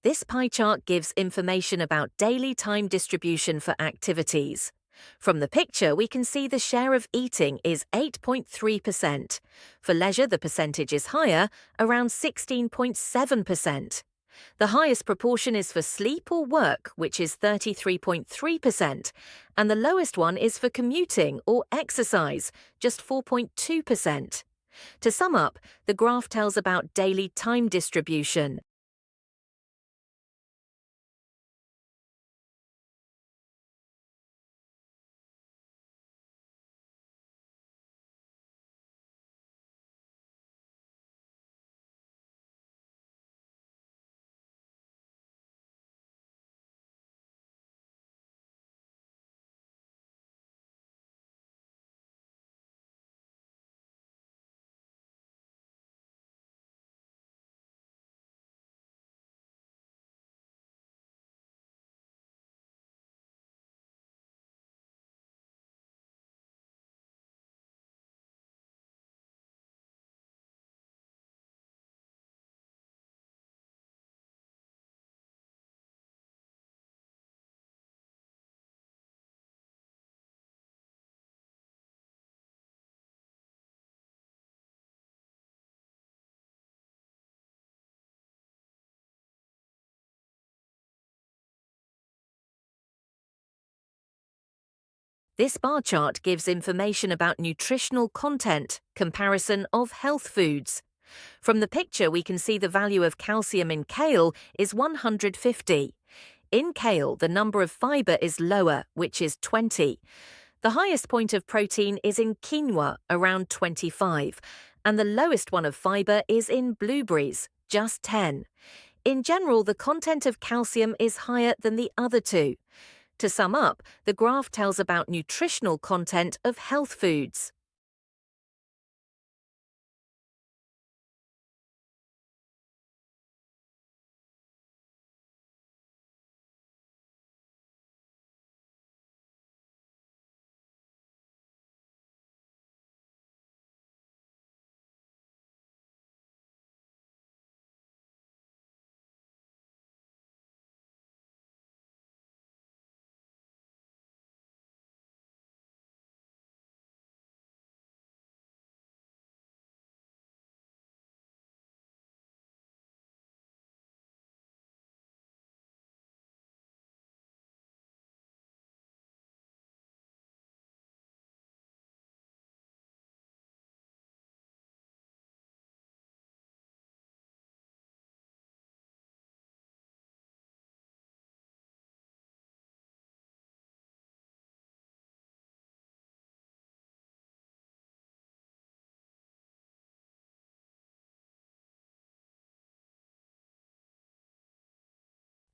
This pie chart gives information about daily time distribution for activities. From the picture, we can see the share of eating is 8.3%. For leisure, the percentage is higher, around 16.7%. The highest proportion is for sleep or work, which is 33.3%, and the lowest one is for commuting or exercise, just 4.2%. To sum up, the graph tells about daily time distribution. This bar chart gives information about nutritional content, comparison of health foods. From the picture, we can see the value of calcium in kale is 150. In kale, the number of fiber is lower, which is 20. The highest point of protein is in quinoa, around 25, and the lowest one of fiber is in blueberries, just 10. In general, the content of calcium is higher than the other two. To sum up, the graph tells about nutritional content of health foods.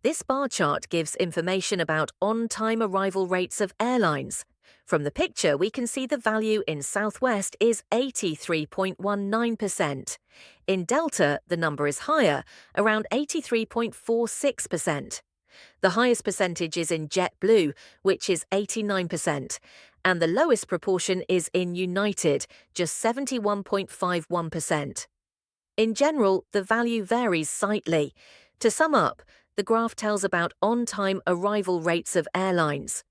This bar chart gives information about on-time arrival rates of airlines. From the picture, we can see the value in Southwest is 83.19%. In Delta, the number is higher, around 83.46%. The highest percentage is in JetBlue, which is 89%, and the lowest proportion is in United, just 71.51%. In general, the value varies slightly. To sum up, the graph tells about on-time arrival rates of airlines.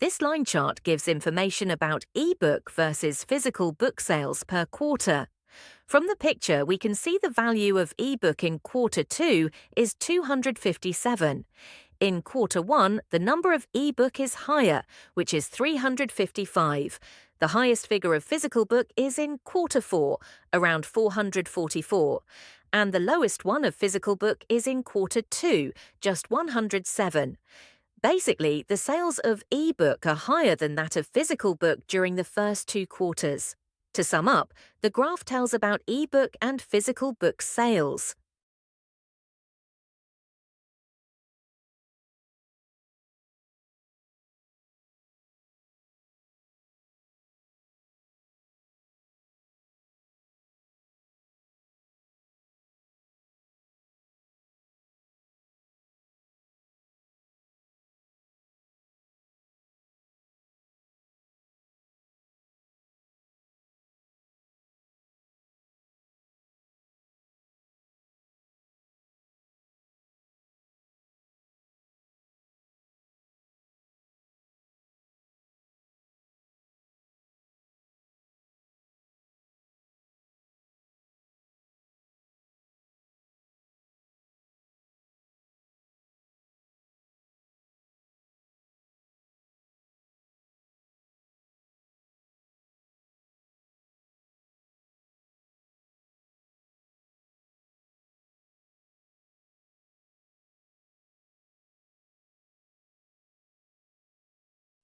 This line chart gives information about e-book versus physical book sales per quarter. From the picture, we can see the value of e-book in quarter 2 is 257. In quarter 1, the number of e-book is higher, which is 355. The highest figure of physical book is in quarter 4, around 444. And the lowest one of physical book is in quarter 2, just 107. Basically, the sales of e-book are higher than that of physical book during the first 2 quarters. To sum up, the graph tells about e-book and physical book sales.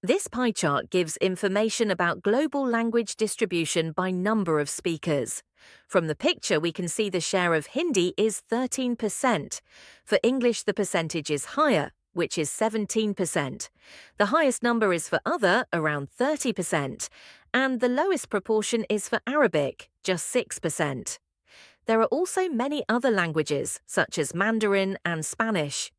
This pie chart gives information about global language distribution by number of speakers. From the picture, we can see the share of Hindi is 13%. For English, the percentage is higher, which is 17%. The highest number is for other, around 30%, and the lowest proportion is for Arabic, just 6%. There are also many other languages, such as Mandarin and Spanish.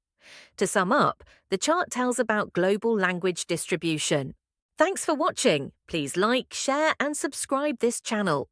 To sum up, the chart tells about global language distribution. Thanks for watching. Please like, share, and subscribe this channel.